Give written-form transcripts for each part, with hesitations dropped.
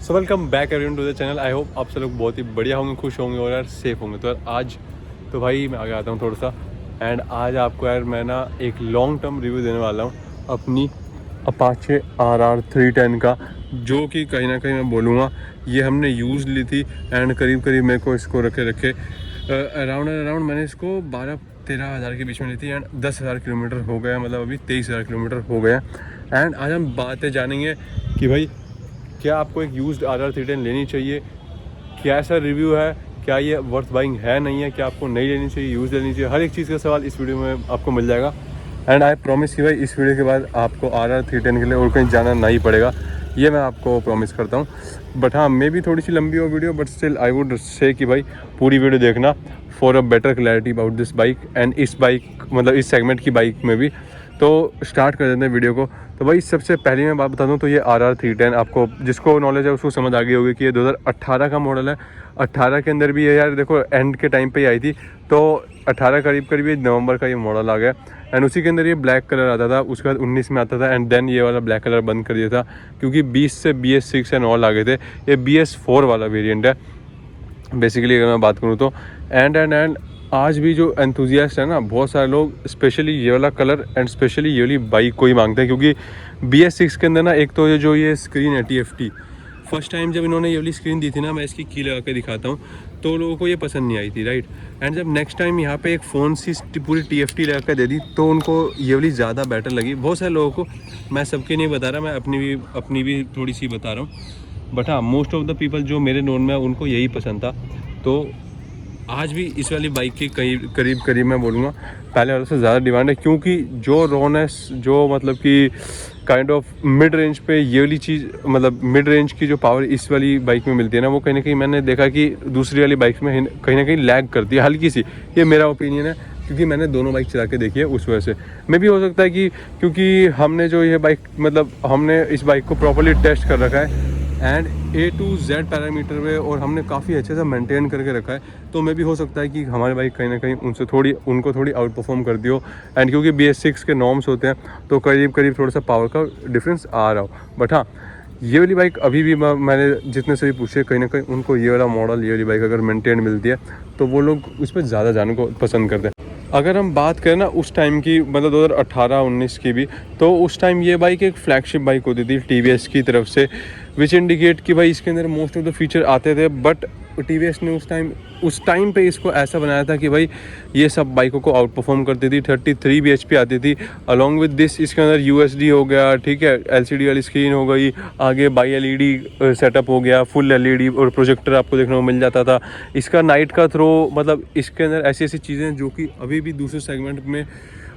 So welcome back everyone to the channel. I hope आप सब लोग बहुत ही बढ़िया होंगे, खुश होंगे और यार सेफ होंगे। तो यार आज तो भाई मैं आगे आता हूँ थोड़ा सा, एंड आज आपको यार मैं ना एक लॉन्ग टर्म रिव्यू देने वाला हूँ अपनी अपाचे RR 310 का, जो कि कहीं ना कहीं मैं बोलूँगा ये हमने यूज़ ली थी एंड करीब करीब मेरे को इसको रखे अराउंड मैंने इसको 12-13 हज़ार के बीच में ली थी एंड 10,000 किलोमीटर हो गया, मतलब अभी 23,000 किलोमीटर हो गया। एंड आज हम बातें जानेंगे कि भाई क्या आपको एक यूज्ड RR 310 लेनी चाहिए, कैसा रिव्यू है, क्या ये वर्थ बाइंग है नहीं है, क्या आपको नहीं लेनी चाहिए, यूज़ लेनी चाहिए, हर एक चीज़ का सवाल इस वीडियो में आपको मिल जाएगा। एंड आई प्रॉमिस कि भाई इस वीडियो के बाद आपको RR 310 के लिए और कहीं जाना नहीं पड़ेगा, ये मैं आपको प्रॉमिस करता हूँ। बट हाँ, मे भी थोड़ी सी लंबी हो video, but still I would say कि भाई पूरी वीडियो देखना for a better clarity about this bike and इस बाइक मतलब इस सेगमेंट की बाइक में भी। तो स्टार्ट कर देते हैं वीडियो को। तो भाई सबसे पहले मैं बात बता दूं तो ये RR 310 आपको जिसको नॉलेज है उसको समझ आ गई होगी कि ये 2018 का मॉडल है। 18 के अंदर भी ये यार देखो एंड के टाइम पे ही आई थी, तो 18 करीब ये नवंबर का ये मॉडल आ गया। एंड उसी के अंदर ये ब्लैक कलर आता था, उसके बाद 19 में आता था एंड देन ये वाला ब्लैक कलर बंद कर दिया था क्योंकि 20 से BS6 एंड ऑल आ गए थे। ये BS4 वाला वेरिएंट है बेसिकली अगर मैं बात करूँ तो। एंड आज भी जो एंथुजियास्ट है ना, बहुत सारे लोग स्पेशली ये वाला कलर एंड स्पेशली ये वाली बाइक को ही मांगते हैं, क्योंकि BS6 के अंदर ना एक तो ये जो ये स्क्रीन है TFT, फर्स्ट टाइम जब इन्होंने ये वाली स्क्रीन दी थी ना, मैं इसकी की लगा के दिखाता हूँ, तो लोगों को ये पसंद नहीं आई थी, राइट। एंड जब नेक्स्ट टाइम यहाँ पे एक फ़ोन सी पूरी TFT लगा कर दे दी तो उनको ये वाली ज़्यादा बेटर लगी। बहुत सारे लोगों को, मैं सबके नहीं बता रहा, मैं अपनी भी थोड़ी सी बता रहा हूँ, बट हाँ मोस्ट ऑफ द पीपल जो मेरे नोन में उनको यही पसंद था। तो आज भी इस वाली बाइक की करीब मैं बोलूँगा पहले वाले से ज़्यादा डिमांड है, क्योंकि जो रोनेस जो मतलब कि काइंड ऑफ मिड रेंज पे ये वाली चीज़, मतलब मिड रेंज की जो पावर इस वाली बाइक में मिलती है ना, वो कहीं ना कहीं मैंने देखा कि दूसरी वाली बाइक में कहीं ना कहीं लैग करती है हल्की सी। ये मेरा ओपिनियन है क्योंकि मैंने दोनों बाइक चला के देखी है, उस वजह से मे भी हो सकता है कि क्योंकि हमने जो ये बाइक मतलब हमने इस बाइक को प्रॉपर्ली टेस्ट कर रखा है and A to Z parameter में, और हमने काफ़ी अच्छे से मेंटेन करके रखा है, तो मे भी हो सकता है कि हमारी बाइक कहीं ना कहीं उनको थोड़ी आउट परफॉर्म कर दी हो। एंड क्योंकि BS6 के नॉर्म्स होते हैं तो करीब थोड़ा सा पावर का डिफरेंस आ रहा हो। बट हाँ, ये वाली बाइक अभी भी मैंने जितने से भी पूछे कहीं ना कहीं उनको ये वाला मॉडल, ये वाली बाइक अगर मेंटेन मिलती है तो वो लोग उस पर ज़्यादा जाने को पसंद करते हैं। अगर हम बात करें ना उस टाइम की, मतलब 2018-19 की भी, तो उस टाइम ये बाइक एक फ्लैगशिप बाइक होती थी TVS की तरफ से, विच इंडिकेट कि भाई इसके अंदर मोस्ट ऑफ द फीचर आते थे। बट TVS ने उस टाइम पे इसको ऐसा बनाया था कि भाई ये सब बाइकों को आउट परफॉर्म करती थी। 33 bhp आती थी। अलॉन्ग विद दिस इसके अंदर USD हो गया, ठीक है, LCD वाली स्क्रीन हो गई, आगे बाई LED सेटअप हो गया, फुल LED और प्रोजेक्टर आपको देखने को मिल जाता था। इसका नाइट का थ्रो, मतलब इसके अंदर ऐसी ऐसी चीज़ें जो कि अभी भी दूसरे सेगमेंट में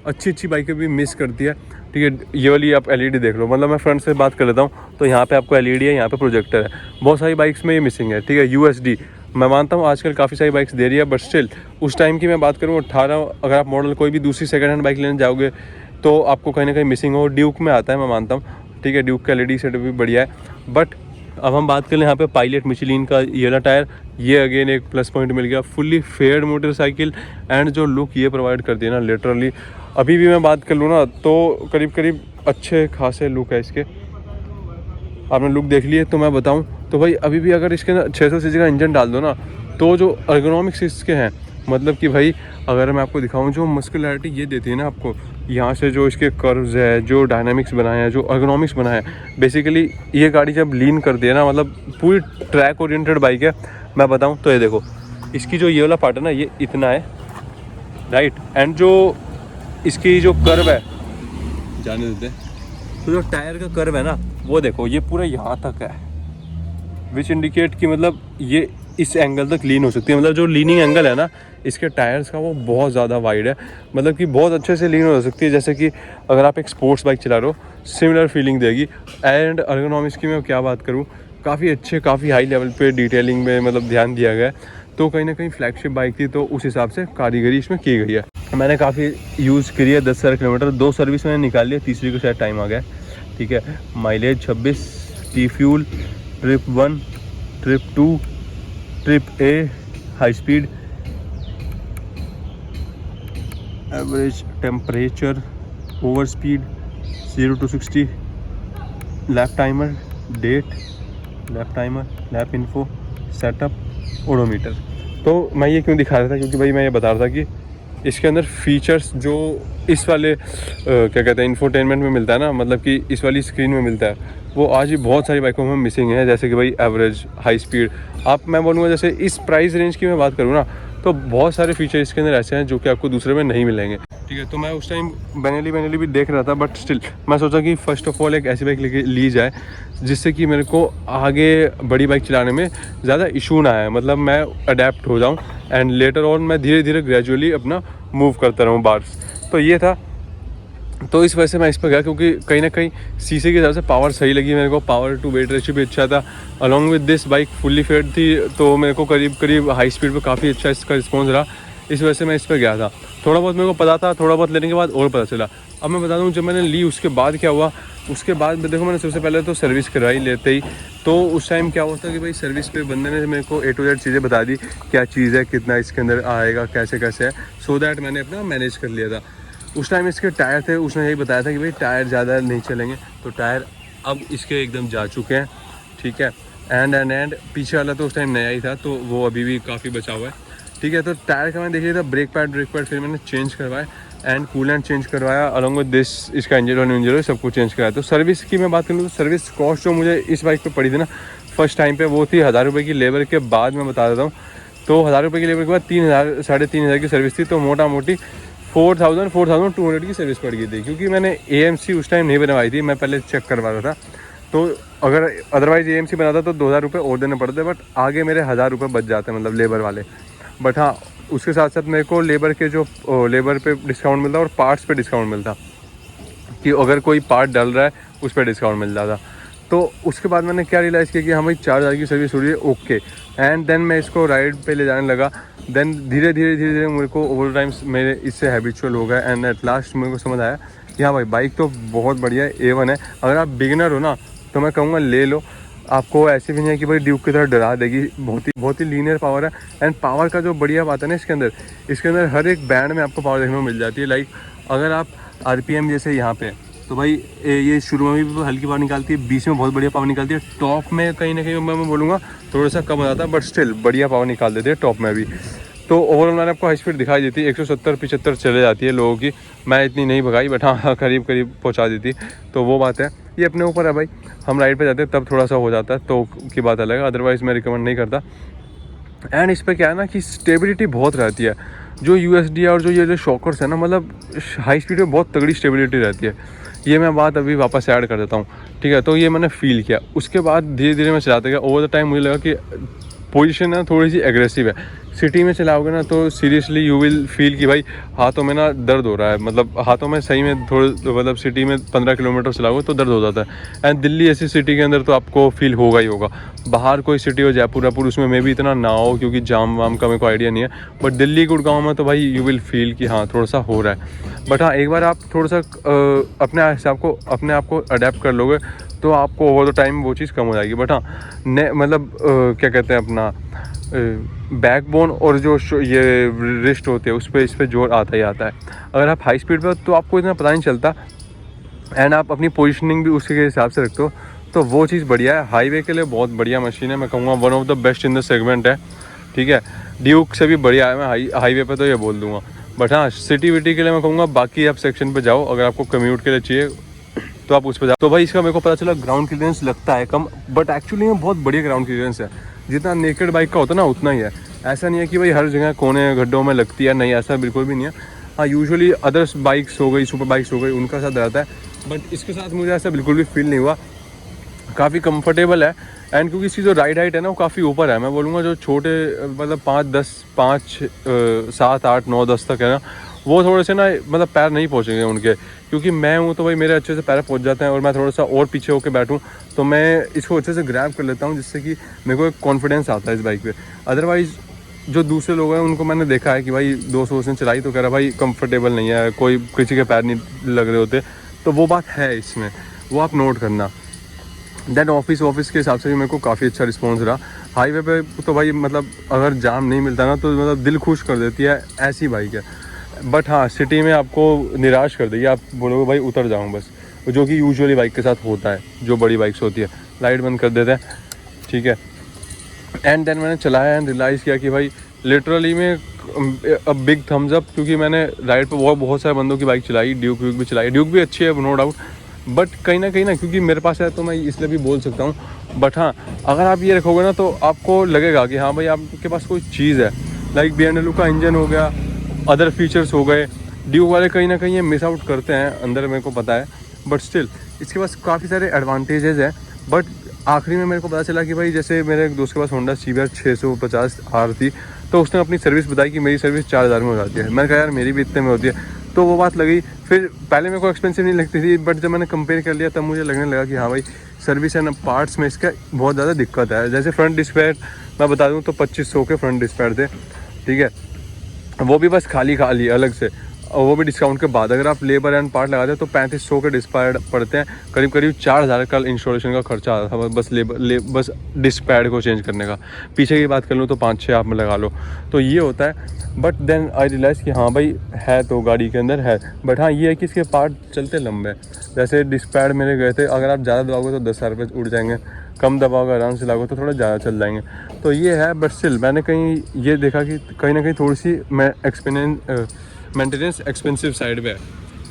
अच्छी बाइकें भी मिस करती है, ठीक है। ये वाली आप LED देख लो, मतलब मैं फ्रंट से बात कर लेता हूँ तो यहाँ पे आपको LED है, यहाँ पे प्रोजेक्टर है। बहुत सारी बाइक्स में ये मिसिंग है, ठीक है। USD मैं मानता हूँ आजकल काफ़ी सारी बाइक्स दे रही है, बट स्टिल उस टाइम की मैं बात करूँ 18, अगर आप मॉडल कोई भी दूसरी सेकंड हैंड बाइक लेने जाओगे तो आपको कहीं ना कहीं मिसिंग हो। ड्यूक में आता है, मैं मानता हूँ, ठीक है, ड्यूक का LED सेटअप भी बढ़िया है। बट अब हम बात करें यहाँ पे पायलट मिशेलिन का ये वाला टायर, ये अगेन एक प्लस पॉइंट मिल गया। फुल्ली फेयर्ड मोटरसाइकिल एंड जो लुक ये प्रोवाइड करती है ना, लिटरली अभी भी मैं बात कर लूँ ना तो करीब अच्छे खासे लुक है इसके। आपने लुक देख लिए तो मैं बताऊं तो भाई अभी भी अगर इसके ना 600 cc का इंजन डाल दो ना, तो जो अर्गोनॉमिक्स इसके हैं, मतलब कि भाई अगर मैं आपको दिखाऊं जो मस्कुलैरिटी ये देती है ना आपको, यहाँ से जो इसके कर्व्स है, जो डायनामिक्स बनाए हैं, जो अर्गोनॉमिक्स बनाए हैं, बेसिकली ये गाड़ी जब लीन कर दी है ना, मतलब पूरी ट्रैक ओरिएंटेड बाइक है। मैं बताऊँ तो ये देखो, इसकी जो ये वाला पार्ट है ना, ये इतना है, राइट, एंड जो इसकी जो कर्व है, जाने देते हैं, तो जो टायर का कर्व है ना वो देखो, ये पूरा यहाँ तक है, विच इंडिकेट कि मतलब ये इस एंगल तक लीन हो सकती है। मतलब जो लीनिंग एंगल है ना इसके टायर्स का वो बहुत ज़्यादा वाइड है, मतलब कि बहुत अच्छे से लीन हो सकती है। जैसे कि अगर आप एक स्पोर्ट्स बाइक चला रहे हो, सिमिलर फीलिंग देगी। एंड अर्गोनॉमिक्स की मैं क्या बात करूँ, काफ़ी हाई लेवल पे डिटेलिंग में मतलब ध्यान दिया गया है। तो कहीं ना कहीं फ्लैगशिप बाइक थी तो उस हिसाब से कारीगरी इसमें की गई है। मैंने काफ़ी यूज़ करी है, 10,000 किलोमीटर, 2 सर्विस मैंने निकाल लिया, तीसरी को शायद टाइम आ गया, ठीक है। Mileage 26, T fuel, trip 1, trip 2, trip A, high speed, average temperature, over speed, 0 to 60, lap timer, date, lap timer, lap info, setup, odometer. तो मैं ये क्यों दिखा रहा था, क्योंकि भाई मैं ये बता रहा था कि इसके अंदर फीचर्स जो इस वाले क्या कहते हैं इंफोटेनमेंट में मिलता है ना, मतलब कि इस वाली स्क्रीन में मिलता है, वो आज भी बहुत सारी बाइकों में मिसिंग है। जैसे कि भाई एवरेज, हाई स्पीड, आप मैं बोलूँगा जैसे इस प्राइस रेंज की मैं बात करूँ ना, तो बहुत सारे फीचर इसके अंदर ऐसे हैं जो कि आपको दूसरे में नहीं मिलेंगे। ठीक है, तो मैं उस टाइम बेनेली भी देख रहा था, बट स्टिल मैं सोचा कि फ़र्स्ट ऑफ ऑल एक ऐसी बाइक लेके ली जाए जिससे कि मेरे को आगे बड़ी बाइक चलाने में ज़्यादा इशू ना आए, मतलब मैं अडेप्ट हो जाऊँ एंड लेटर ऑन मैं धीरे धीरे ग्रेजुअली अपना मूव करता रहूँ बार्स। तो ये था, तो इस वजह से मैं इस पर गया, क्योंकि कहीं ना कहीं सीसी के हिसाब से पावर सही लगी मेरे को, पावर टू वेट रेशियो भी अच्छा था। Along with this bike fully fed थी, तो मेरे को करीब हाई स्पीड पे काफ़ी अच्छा इसका रिस्पॉन्स रहा। इस वजह से मैं इस पर गया था। थोड़ा बहुत मेरे को पता था, थोड़ा बहुत लेने के बाद और पता चला। अब मैं बता दूँ, जब मैंने ली उसके बाद क्या हुआ, उसके बाद देखो मैंने सबसे पहले तो सर्विस करवाई लेते ही। तो उस टाइम क्या हुआ था कि भाई सर्विस पे बंदे ने मेरे को A to Z चीज़ें बता दी, क्या चीज़ है, कितना इसके अंदर आएगा, कैसे कैसे है, सो दैट मैंने अपना मैनेज कर लिया था। उस टाइम इसके टायर थे, उसने यही बताया था कि भाई टायर ज़्यादा नहीं चलेंगे, तो टायर अब इसके एकदम जा चुके हैं। ठीक है, एंड पीछे वाला तो उस टाइम नया ही था, तो वो अभी भी काफ़ी बचा हुआ है। ठीक है, तो टायर का मैंने देख लिया था, ब्रेक पैड फिर मैंने चेंज करवाया एंड कूलेंट चेंज करवाया, अलॉन्ग विद दिस इसका इंजन सब कुछ चेंज कराया। तो सर्विस की मैं बात करूँ तो सर्विस कॉस्ट जो मुझे इस बाइक पे पड़ी थी ना फर्स्ट टाइम पे, वो थी 1000 रुपये की लेबर के बाद। मैं बता देता हूँ, तो 1000 रुपये की लेबर के बाद 3000 3,500 की सर्विस थी, तो मोटा मोटी 4,200 की सर्विस पड़ गई थी। क्योंकि मैंने AMC उस टाइम नहीं बनवाई थी, मैं पहले चेक करवा रहा था, तो अगर अदरवाइज़ AMC बनाता तो 2000 रुपये और देने पड़ते, बट आगे मेरे 1000 रुपये बच जाते, मतलब लेबर वाले। बट हाँ, उसके साथ साथ मेरे को लेबर के जो लेबर पे डिस्काउंट मिलता और पार्ट्स पे डिस्काउंट मिलता, कि अगर कोई पार्ट डल रहा है उस पर डिस्काउंट मिल जाता। तो उसके बाद मैंने क्या रियलाइज़ किया कि हाँ भाई 4000 की सर्विस हो रही है, ओके। एंड देन मैं इसको राइड पे ले जाने लगा। देन धीरे धीरे मेरे को ओवर टाइम्स मेरे इससे हैबिचुअल हो गया एंड एट लास्ट मेरे को समझ आया कि हाँ भाई बाइक तो बहुत बढ़िया है, A1 है। अगर आप बिगिनर हो ना तो मैं कहूँगा ले लो। आपको ऐसे भी नहीं है कि भाई ड्यूक की तरह डरा देगी, बहुत ही लीनियर पावर है। एंड पावर का जो बढ़िया बात है ना इसके अंदर हर एक बैंड में आपको पावर देखने को मिल जाती है। लाइक अगर आप RPM जैसे यहाँ पे, तो भाई ये शुरू में भी हल्की पावर निकालती है, बीच में बहुत बढ़िया पावर निकालती है, टॉप में कहीं ना कहीं मैं बोलूँगा थोड़ा सा कम हो जाता है, बट स्टिल बढ़िया पावर निकाल देती है टॉप में भी। तो ओवरऑल मैंने आपको हाई स्पीड दिखाई देती है, 170-75 चले जाती है लोगों की। मैं इतनी नहीं भगाई, बट हाँ करीब पहुँचा देती। तो वो बात है, ये अपने ऊपर है भाई। हम राइड पे जाते हैं तब थोड़ा सा हो जाता है तो की बात अलग है, अदरवाइज़ मैं रिकमेंड नहीं करता। एंड इस पर क्या है ना कि स्टेबिलिटी बहुत रहती है। जो USD और जो ये जो शॉकर्स है ना, मतलब हाई स्पीड में बहुत तगड़ी स्टेबिलिटी रहती है। ये मैं बात अभी वापस ऐड कर देता हूँ। ठीक है, तो ये मैंने फील किया। उसके बाद धीरे धीरे मैं चलाते गया। ओवर द टाइम मुझे लगा कि पोजीशन है थोड़ी सी एग्रेसिव है। सिटी में चलाओगे ना तो सीरियसली यू विल फील कि भाई हाथों में ना दर्द हो रहा है, मतलब हाथों में सही में थोड़े, मतलब सिटी में 15 किलोमीटर चलाओगे तो दर्द हो जाता है। एंड दिल्ली ऐसी सिटी के अंदर तो आपको फील होगा ही होगा। बाहर कोई सिटी हो, जयपुर उसमें मे भी इतना ना हो क्योंकि जाम वाम का मेरे को आइडिया नहीं है, बट दिल्ली गुड़गांव में तो भाई यू विल फील कि हाँ थोड़ा सा हो रहा है। बट हाँ, एक बार आप थोड़ा सा अपने आप को अडेप्ट कर लोगे तो आपको ओवर द टाइम वो चीज़ कम हो जाएगी। बट हाँ, मतलब क्या कहते हैं अपना बैकबोन और जो ये रिस्ट होते हैं उस पर इस पर जोर आता ही आता है। अगर आप हाई स्पीड पर तो आपको इतना पता नहीं चलता एंड आप अपनी पोजीशनिंग भी उसके हिसाब से रखते हो, तो वो चीज़ बढ़िया है। हाईवे के लिए बहुत बढ़िया मशीन है, मैं कहूँगा one of the best in the segment है। ठीक है, ड्यूक से भी बढ़िया है, मैं हाईवे पे तो ये बोल दूँगा। बट हाँ, सिटी विटी के लिए मैं कहूँगा बाकी आप सेक्शन पे जाओ, अगर आपको कम्यूट के लिए चाहिए तो आप उस पर जाओ। तो भाई इसका मेरे को पता चला ग्राउंड क्लियरेंस लगता है कम, बट एक्चुअली में बहुत बढ़िया ग्राउंड क्लियरेंस है। जितना नेकेड बाइक का होता है ना उतना ही है। ऐसा नहीं है कि भाई हर जगह कोने गड्ढों में लगती है, नहीं ऐसा बिल्कुल भी नहीं है। हाँ, यूजुअली अदर्स बाइक्स हो गई, सुपर बाइक्स हो गई, उनका साथ रहता है, बट इसके साथ मुझे ऐसा बिल्कुल भी फील नहीं हुआ। काफ़ी कंफर्टेबल है। एंड क्योंकि इसकी जो राइड हाइट है ना वो काफ़ी ऊपर है, मैं बोलूँगा जो छोटे मतलब 7, 8, 9, 10 तक है ना, वो थोड़े से ना मतलब पैर नहीं पहुँचेंगे उनके, क्योंकि मैं हूँ तो भाई मेरे अच्छे से पैर पहुँच जाते हैं और मैं थोड़ा सा और पीछे होकर बैठूँ तो मैं इसको अच्छे से ग्रैब कर लेता हूँ, जिससे कि मेरे को एक कॉन्फिडेंस आता है इस बाइक पे। अदरवाइज़ जो दूसरे लोग हैं उनको मैंने देखा है कि भाई 200 उसने चलाई तो कह रहा भाई कंफर्टेबल नहीं है, कोई किसी के पैर नहीं लग रहे होते, तो वो बात है इसमें, वो आप नोट करना। दैन ऑफिस के हिसाब से भी मेरे को काफ़ी अच्छा रिस्पॉन्स रहा। हाईवे पे तो भाई मतलब अगर जाम नहीं मिलता ना तो मतलब दिल खुश कर देती है, ऐसी बाइक है। बट हाँ, सिटी में आपको निराश कर देगी, आप बोलोगे भाई उतर जाऊँ बस, जो कि यूजुअली बाइक के साथ होता है, जो बड़ी बाइक्स होती है। लाइट बंद कर देते हैं, ठीक है। एंड देन मैंने चलाया एंड रियलाइज़ किया कि भाई लिटरली में अ बिग थम्स अप, क्योंकि मैंने राइड पे बहुत सारे बंदों की बाइक चलाई, ड्यूक भी चलाई, ड्यूक भी अच्छी है नो डाउट, बट कहीं ना क्योंकि मेरे पास है तो मैं इसलिए भी बोल सकता हूँ। बट हाँ, अगर आप ये रखोगे ना तो आपको लगेगा कि हाँ भाई आपके पास कोई चीज़ है, लाइक BMW का इंजन हो गया, अदर फीचर्स हो गए। ड्यूक वाले कहीं ना कहीं ये मिस आउट करते हैं अंदर, मेरे को पता है, बट स्टिल इसके पास काफ़ी सारे एडवांटेजेस हैं। बट आखिरी में मेरे को पता चला कि भाई जैसे मेरे एक दोस्त के पास होंडा CBR 650 आर थी, तो उसने अपनी सर्विस बताई कि मेरी सर्विस 4000 में हो जाती है। मैंने कहा यार मेरी भी इतने में होती है, तो वो बात लगी। फिर पहले मेरे को एक्सपेंसिव नहीं लगती थी, बट जब मैंने कंपेयर कर लिया तब मुझे लगने लगा कि हाँ भाई सर्विस एंड पार्ट्स में इसका बहुत ज़्यादा दिक्कत है। जैसे फ्रंट डिस्क पैड मैं बता दूँ तो 2500 के फ्रंट डिस्क पैड थे, ठीक है, वो भी बस खाली अलग से, और वो भी डिस्काउंट के बाद। अगर आप लेबर एंड पार्ट लगाते हैं तो 3500 के डिस्क पैड पड़ते हैं, करीब 4000 का इंस्टॉलेशन का खर्चा आता था बस बस डिस्क पैड को चेंज करने का। पीछे की बात कर लूँ तो 5-6 आप में लगा लो, तो ये होता है। बट देन आई रियलाइज़ कि हाँ भाई है तो गाड़ी के अंदर है, बट हाँ ये है कि इसके पार्ट चलते लंबे हैं। जैसे डिस्क पैड मेरे गए थे, अगर आप ज़्यादा दबाओगे तो 10,000 रुपये उड़ जाएंगे, कम दबाओगे आराम से लागो तो थोड़ा ज़्यादा चल जाएंगे, तो ये है। बट स्टिल मैंने कहीं ये देखा कि कहीं ना कहीं थोड़ी सी मैं मेंटेनेंस एक्सपेंसिव साइड पे है।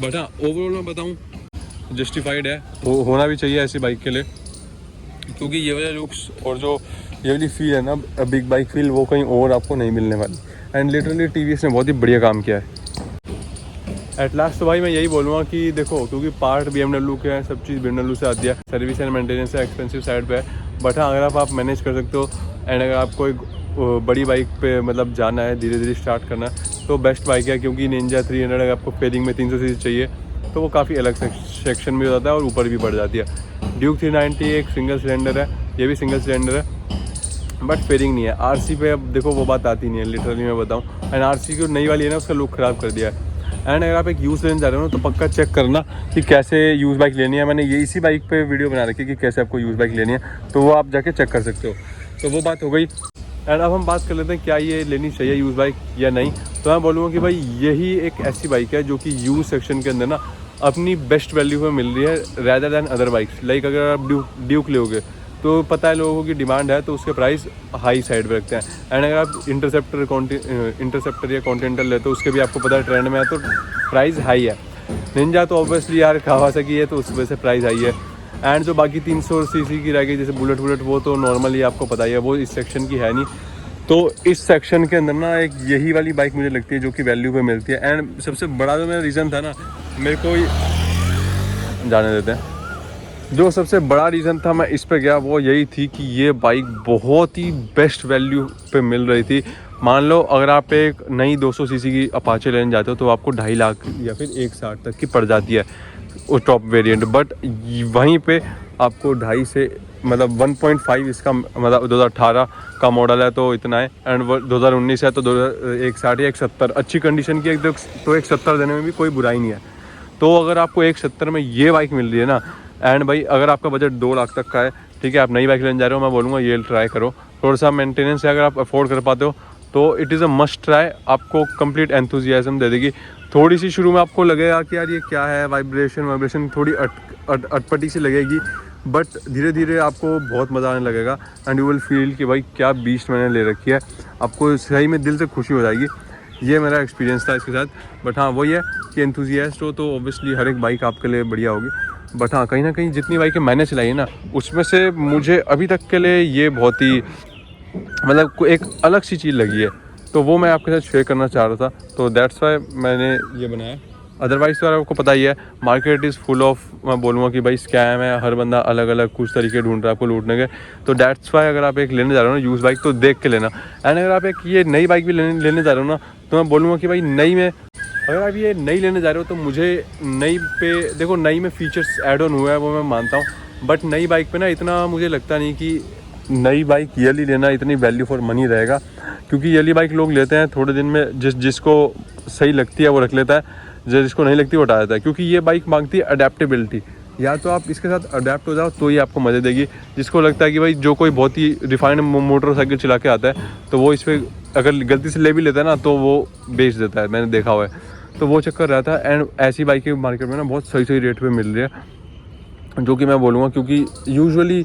बट हाँ ओवरऑल मैं बताऊँ जस्टिफाइड है, होना भी चाहिए ऐसी बाइक के लिए, क्योंकि ये वाले लुक्स और जो ये वाली फील है ना बिग बाइक फील, वो कहीं और आपको नहीं मिलने वाली। एंड लिटरली TVS ने बहुत ही बढ़िया काम किया है। एट लास्ट तो भाई मैं यही बोलूँगा कि देखो, क्योंकि पार्ट BMW के हैं, सब चीज़ BMW से आती है, सर्विस एंड मेंटेनेंस है एक्सपेंसिव साइड पे है। बट हाँ अगर आप मैनेज कर सकते हो एंड अगर आपको एक बड़ी बाइक पे मतलब जाना है, धीरे धीरे स्टार्ट करना है, तो बेस्ट बाइक है। क्योंकि निंजा 300 अगर आपको फेयरिंग में 300 सीसी चाहिए तो वो काफ़ी अलग सेक्शन में हो जाता है और ऊपर भी बढ़ जाती है। ड्यूक 390 एक सिंगल सिलेंडर है, ये भी सिंगल सिलेंडर है, बट फेयरिंग नहीं है। RC पे अब देखो वो बात आती नहीं है, लिटरली मैं बताऊँ। एंड RC जो नई वाली है ना उसका लुक ख़राब कर दिया है। एंड अगर आप एक यूज़ लेने जा रहे हो ना तो पक्का चेक करना कि कैसे यूज़ बाइक लेनी है। मैंने ये इसी बाइक पे वीडियो बना रखी है कि कैसे आपको यूज़ बाइक लेनी है, तो वो आप जाके चेक कर सकते हो। तो वो बात हो गई। एंड अब हम बात कर लेते हैं क्या ये लेनी चाहिए यूज़ बाइक या नहीं। तो मैं बोलूँगा कि भाई यही एक ऐसी बाइक है जो कि यूज़ सेक्शन के अंदर ना अपनी बेस्ट वैल्यू में मिल रही है rather than other bikes. Like अगर आप ड्यूक लोगे तो पता है लोगों की डिमांड है तो उसके प्राइस हाई साइड पे रखते हैं। एंड अगर आप इंटरसेप्टर या कॉन्टिनेंटल लेते हो उसके भी आपको पता है ट्रेंड में है तो प्राइस हाई है। निंजा तो ऑब्वियसली यार कावासाकी है तो उस वजह से प्राइस हाई है। एंड जो बाकी 300 सीसी की रह गई जैसे बुलेट वो तो नॉर्मली आपको पता ही है, वो इस सेक्शन की है नहीं। तो इस सेक्शन के अंदर ना एक यही वाली बाइक मुझे लगती है जो कि वैल्यू पे मिलती है। एंड सबसे बड़ा जो मेरा रीज़न था ना, मेरे को जाने देते हैं, जो सबसे बड़ा रीज़न था मैं इस पे गया वो यही थी कि ये बाइक बहुत ही बेस्ट वैल्यू पे मिल रही थी। मान लो अगर आप एक नई 200 सीसी की अपाचे लेने जाते हो तो आपको 2.5 लाख या फिर 1.60 तक की पड़ जाती है वो टॉप वेरिएंट। बट वहीं पे आपको 2.5 से मतलब 1.5 इसका मतलब 2018 का मॉडल है तो इतना है। एंड 2019 है तो 1.60 या 1.70 अच्छी कंडीशन की तो 1.70 देने में भी कोई बुराई नहीं है। तो अगर आपको 1.70 में ये बाइक मिल रही है ना, एंड भाई अगर आपका बजट 2 लाख तक का है, ठीक है, आप नई बाइक लेने जा रहे हो, मैं बोलूँगा ये ट्राई करो। थोड़ा सा मेंटेनेंस है अगर आप अफोर्ड कर पाते हो तो it is a must try, आपको कंप्लीट एंथुजियाज्म दे देगी। थोड़ी सी शुरू में आपको लगेगा कि यार ये क्या है, वाइब्रेशन थोड़ी अटपटी सी लगेगी, बट धीरे धीरे आपको बहुत मज़ा आने लगेगा। एंड यू विल फील कि भाई क्या बीस्ट मैंने ले रखी है, आपको सही में दिल से खुशी हो जाएगी। ये मेरा एक्सपीरियंस था इसके साथ। बट हाँ वही है कि एंथुजियास्ट हो तो ऑब्वियसली हर एक बाइक आपके लिए बढ़िया होगी। बट हाँ कहीं ना कहीं जितनी बाइकें मैंने चलाई है ना उसमें से मुझे अभी तक के लिए ये बहुत ही मतलब एक अलग सी चीज़ लगी है, तो वो मैं आपके साथ शेयर करना चाह रहा था। तो दैट्स वाई मैंने ये बनाया। अदरवाइज़ तो आपको पता ही है मार्केट इज़ फुल ऑफ, मैं बोलूँगा कि भाई स्कैम है, हर बंदा अलग अलग कुछ तरीके ढूंढ रहा है आपको लूटने के। तो दैट्स वाई अगर आप एक लेने जा रहे हो ना यूज़ बाइक तो देख के लेना। एंड अगर आप एक ये नई बाइक भी लेने जा रहे हो ना तो मैं बोलूँगा कि भाई नई में अगर आप ये नई लेने जा रहे हो तो मुझे नई पे देखो, नई में फीचर्स ऐड ऑन हुआ है वो मैं मानता हूँ, बट नई बाइक पे ना इतना मुझे लगता नहीं कि नई बाइक ईयरली लेना इतनी वैल्यू फॉर मनी रहेगा। क्योंकि ईयरली बाइक लोग लेते हैं थोड़े दिन में, जिसको सही लगती है वो रख लेता है, जिसको नहीं लगती वो हटा देता है। क्योंकि ये बाइक मांगती है अडेप्टेबिलिटी, या तो आप इसके साथ अडेप्ट हो जाओ तो ही आपको मज़े देगी। जिसको लगता है कि भाई जो कोई बहुत ही रिफाइंड मोटरसाइकिल चला के आता है तो वो इस पर अगर गलती से ले भी लेता है ना तो वो बेच देता है, मैंने देखा हुआ है। तो वो चक्कर रहता है। एंड ऐसी बाइकें मार्केट में ना बहुत सही रेट पे मिल रही है, जो कि मैं बोलूँगा क्योंकि यूजुअली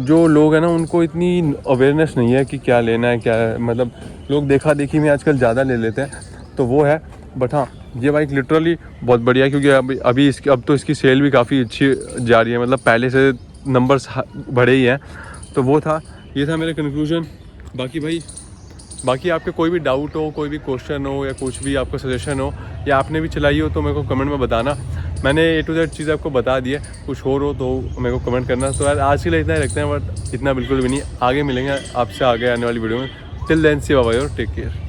जो लोग हैं ना उनको इतनी अवेयरनेस नहीं है कि क्या लेना है, क्या है, मतलब लोग देखा देखी में आजकल ज़्यादा ले लेते हैं, तो वो है। बट हाँ, ये बाइक लिटरली बहुत बढ़िया है, क्योंकि अभी इसकी अब तो इसकी सेल भी काफ़ी अच्छी जा रही है, मतलब पहले से नंबर्स बढ़े ही हैं। तो वो था, ये था मेरा कंक्लूजन। बाकी आपके कोई भी डाउट हो, कोई भी क्वेश्चन हो, या कुछ भी आपका सजेशन हो, या आपने भी चलाई हो, तो मेरे को कमेंट में बताना। मैंने A to Z चीज़ आपको बता दी है, कुछ और हो तो मेरे को कमेंट करना। तो यार आज के लिए इतना ही रखते हैं, बट इतना बिल्कुल भी नहीं, आगे मिलेंगे आपसे आगे आने वाली वीडियो में। टिल देन सी बाय और टेक केयर।